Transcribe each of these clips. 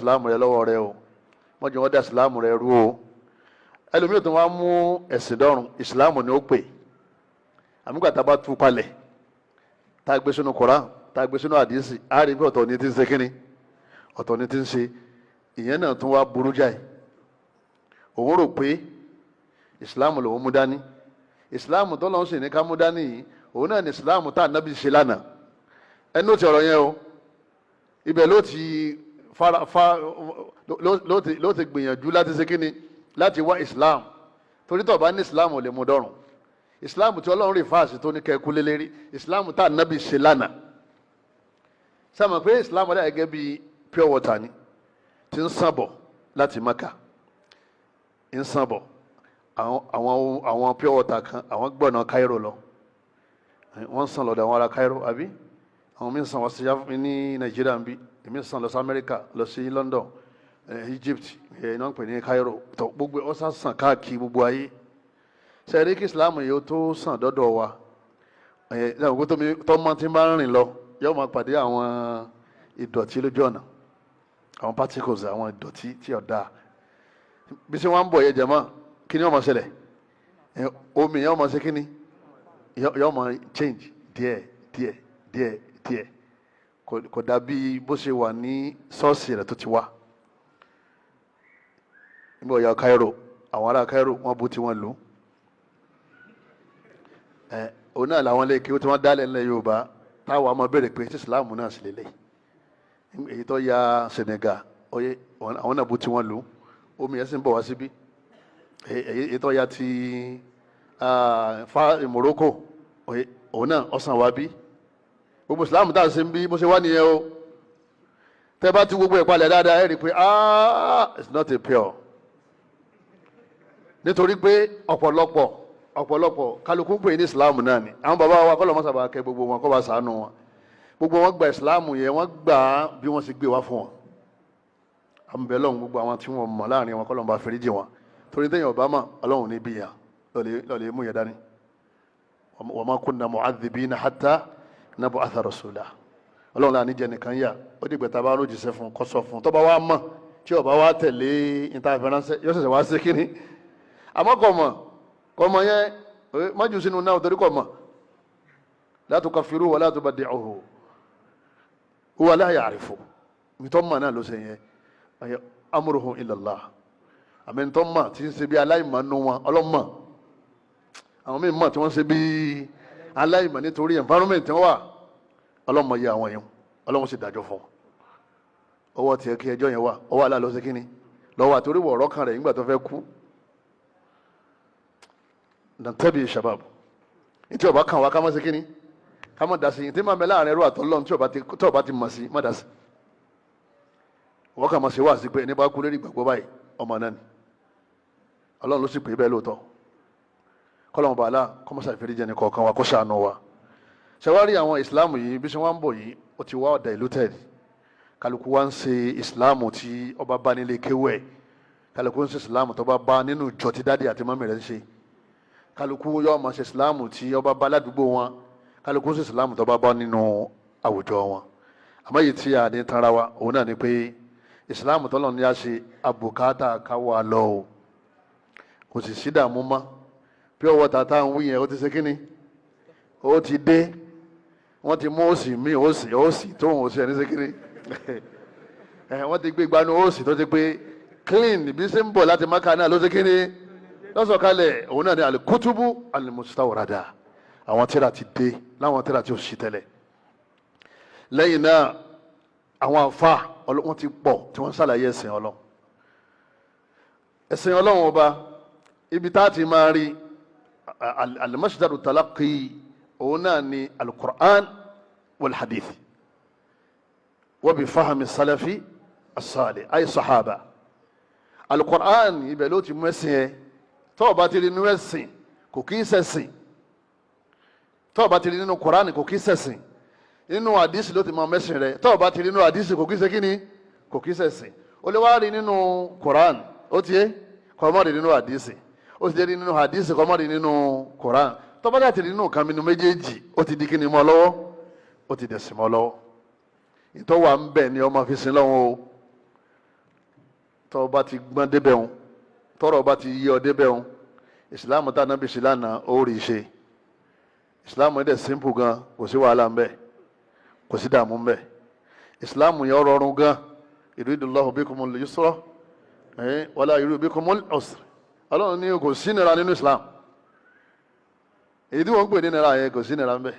ìsìláàmù rẹ lọ́wọ́ rẹ o wọ́n jẹ́ wọ́n dá ìsìláàmù rẹ rú o ẹlòmíràn tó wá mú ẹ̀sìn dọ́rùn ìsìláàmù ni ó pè àmúgbà tá a bá tú palẹ̀ tá a gbé sínú Kùránì tá a gbé sínú àdìsí a rí bí ọ̀tọ̀ ní ti ń ṣe kínní ọ̀tọ̀ ní ti ń ṣe ìyẹn náà tún wá burú jáì òun rò pé ìsìláàmù lòun mú dání ìsìláàmù tó lọ́n sì ní ká mú dání yìí òun náà ní ìsìláàmù tá ànábì ṣe lánàá ẹnu ti ọ̀rọ̀ yẹn o ibẹ̀ ló ti ló ti gbìyànjú láti ṣe kínní láti wá islam torí tó bá ní islam ò lè mú dọ́rùn islam tí ọlọ́run rí fáàsì tó ní kẹ́kú lélẹ́rí islam tá ànábì ṣe lánàá sáàmù pé islam ọ̀dà gẹ́gẹ́ bí pure water ni ti ń sàn bọ̀ láti maka ń sàn bọ̀ àwọn pure water kan àwọn gbọ̀nà Cairo lọ wọ́n sàn lọ́dọ̀ àwọn ará Cairo àbí àwọn míín sàn wọ́n sí ní Nàìjíríà ń bí èmi sàn lọ sí Amẹ́ríkà lọ sí London Egypt náà ń pè ní Cairo tó gbogbo ọ̀sán sàn káàkiri gbogbo ayé sẹ́ẹ̀rí kí Islam yìí ó tó sàn dọ́dọ̀ wa tọ́mọ tí ń bá rìn lọ yóò máa pàdé àwọn ìdọ̀tí lójú ọ̀nà àwọn particles àwọn ìdọ̀tí tí ò dáa bí ṣe wọ́n ń bọ̀ yẹ jẹ̀mọ́ kí ni wọ́n máa ṣẹlẹ̀ omi yẹn wọ́n máa ṣe kí ni yóò máa change díẹ̀ kò dàbí bó ṣe wà ní sọ́ọ̀sì rẹ̀ tó ti wá nígbà ọ̀yà Cairo àwọn ará Cairo wọ́n bú tí wọ́n lù òun náà làwọn ilé kí ó tí wọ́n dálẹ̀ ńlẹ̀ Yorùbá táwọn ọmọ béèrè pé tí Islam náà sì lélẹ̀ èyí tó ya Senegal oyè àwọn náà bú tí wọ́n lù omi yẹn sì ń bọ̀ wá síbí èyí tó ya ti Morocco oyè òun náà ọ̀sán wá bí gbogbo Islam tá a ṣe ń bí bó ṣe wá nìyẹn o tẹ́ bá ti gbogbo ìpalẹ̀ dáadáa ẹ̀ rí i pé it's not a pure nítorí pé ọ̀pọ̀lọpọ̀ kálukú pè ní Islam náà ni àwọn bàbá wa kọ́ lọ́ mọ́sàbà kẹ́ gbogbo wọn kọ́ bá ṣàánú wọn gbogbo wọn gba Islam yẹn wọ́n gbà á bí wọ́n sì gbé wá fún wọn àmúbẹ̀lọ́hún gbogbo àwọn tí wọ́n mọ̀ láàrin wọn kọ́ lọ́n bá fẹ́ríjì wọn torí téèyàn ọba mọ̀ ọlọ́run ní bíyà lọ́lẹ̀ mú yẹn dání wa ma kunna mu'adhibina hatta nab'atha rasula ọlọ́run láà níjẹ nìkan yà ó dìgbà tá a bá rójìṣẹ́ fún kó sọ fún tó bá wá mọ̀ tí ọba wá tẹ̀lé ìtàfẹ́ránṣẹ́ yóò ṣẹ̀ṣẹ̀ wá sí kínní àmọ́ kọ̀ mọ̀ yẹn májú sínú náà torí kọ̀ mọ̀ la tukaffiruhu wa la tubaddi'uhu huwa la ya'rifu mìtọ́ mọ̀ náà ló ṣe yẹn amruhu ila Allah àmì tó mọ̀ tí ń ṣe bí aláìmọ̀ nù wọn ọlọ́mọ̀ àwọn míì mọ̀ tí wọ́n ṣe bí aláìmọ̀ nítorí environment wọn wà ọlọ́mọ̀ yẹ àwọn yẹn ọlọ́mọ̀ sì dájọ́ fún ọwọ́ tiẹ̀ kí ẹjọ́ yẹn wà ọwọ́ àlá lọ sí kínní lọ́wọ́ àtòrí wọ̀ ọ̀rọ̀ kan rẹ̀ nígbà tó fẹ́ kú nàtẹ́bí shabab tí ọba kan wá ká má sí kínní ká má dá sí tí máa bẹ láàrin ẹrú àtọ́lọ́n tí ọba ti mọ̀ sí má dá sí wọ́n kà máa ṣe wá sí pé ẹni bá kú lérí ìgbàgbọ́ báyìí ọmọ náà ni ọlọ́run ló sì pè é bẹ́ẹ̀ lóòótọ́ kọ́lọ́mù bàálà kọ́mọ́sá ìfẹ́ríjẹ ní kọ̀ọ̀kan wa kó ṣàánú wa ṣẹwárí àwọn ìsìláàmù yìí bí ṣe wá ń bọ̀ yìí ó ti wá ọ̀dà ìlú tẹ̀lé kálukú wá ń ṣe ìsìláàmù tí ọba bá nílé kéwẹ̀ kálukú ń ṣe ìsìláàmù tó bá bá nínú ìjọ tí dáàdì àti mọ́mì rẹ̀ ń ṣe kálukú yóò máa ṣe ìsìláàmù tí ọba bá ládùúgbò wọn kálukú ń ṣe ìsìláàmù tó bá bá nínú àwùjọ wọn àmọ́ yìí tí a ní tanra wa òun náà ni pé ìsìláàmù tọ́lọ̀ ní a ṣe àbùkátà káwọ́ lọ o kò sì sí dààmú mọ́ pure water tá à ń wí yẹn ó ti ṣe kínní ó ti dé wọ́n ti mú òsì míì òsì tó ń òsì ẹni ṣe kínní wọ́n ti gbé gbanú òsì tó ti pé clean bí ṣe ń bọ̀ láti Mákà náà ló ṣe kínní lọ́sọ̀kalẹ̀ òun náà ni al-kutubu al-mustawrada àwọn tírà ti dé láwọn tírà tí ó ṣì tẹ́lẹ̀ lẹ́yìn náà àwọn àfa wọ́n ti pọ̀ tí wọ́n ṣàlàyé ẹ̀sìn Ọlọ́run ẹ̀sìn Ọlọ́run ọba ibi tá a ti máa rí al-masdaru talaqi òun náà ni al-Qur'an wal-hadith wa bi fahmi salafi as-salih ay sahaba al-Qur'an ibẹ̀ ló ti mú ẹ̀sìn ẹ̀ tó bá ti rí nínú ẹ̀sìn kò kí í ṣẹ̀sìn tó bá ti rí nínú Qur'an kò kí í ṣẹ̀sìn nínú àdìsí ló ti máa mẹ́sìn rẹ̀ tó bá ti rí nínú àdìsí kò kí í ṣe kíni kò kí í ṣẹ̀sìn ó lè wá rí nínú Qur'an ó ti yé kọ́ mọ́ rí nínú àdìsí ó ti rí nínú àdìsí kọ́ mọ́ rí nínú Qur'an tó bá ti rí nínú kan nínú méjèèjì ó ti di kíni mọ́ lọ́wọ́ ó ti dẹ̀sìn mọ́ lọ́wọ́ ìtọ́wà ń bẹ̀ ni ọmọ fi sin lọ́wọ́ o tọ́ bá ti gbọ́n débẹ̀ wọn tọ́rọ̀ bá ti yí ọ débẹ̀ wọn ìsìláàmù tá nábì sí lánàá ó rí ṣe ìsìláàmù yẹn dẹ̀ simple gan kò sí wàhálà ńbẹ kò sí dààmú ńbẹ ìsìláàmù yẹn rọrùn gan yuridullahu bikumul yusra wala yuridu bikumul usra ọlọ́run ní kò sí nira nínú ìsìláàmù èyí tí wọ́n ń pè ní nira yẹn kò sí nira ńbẹ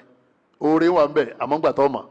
oore wà ńbẹ àmọ́ gbà tó mọ̀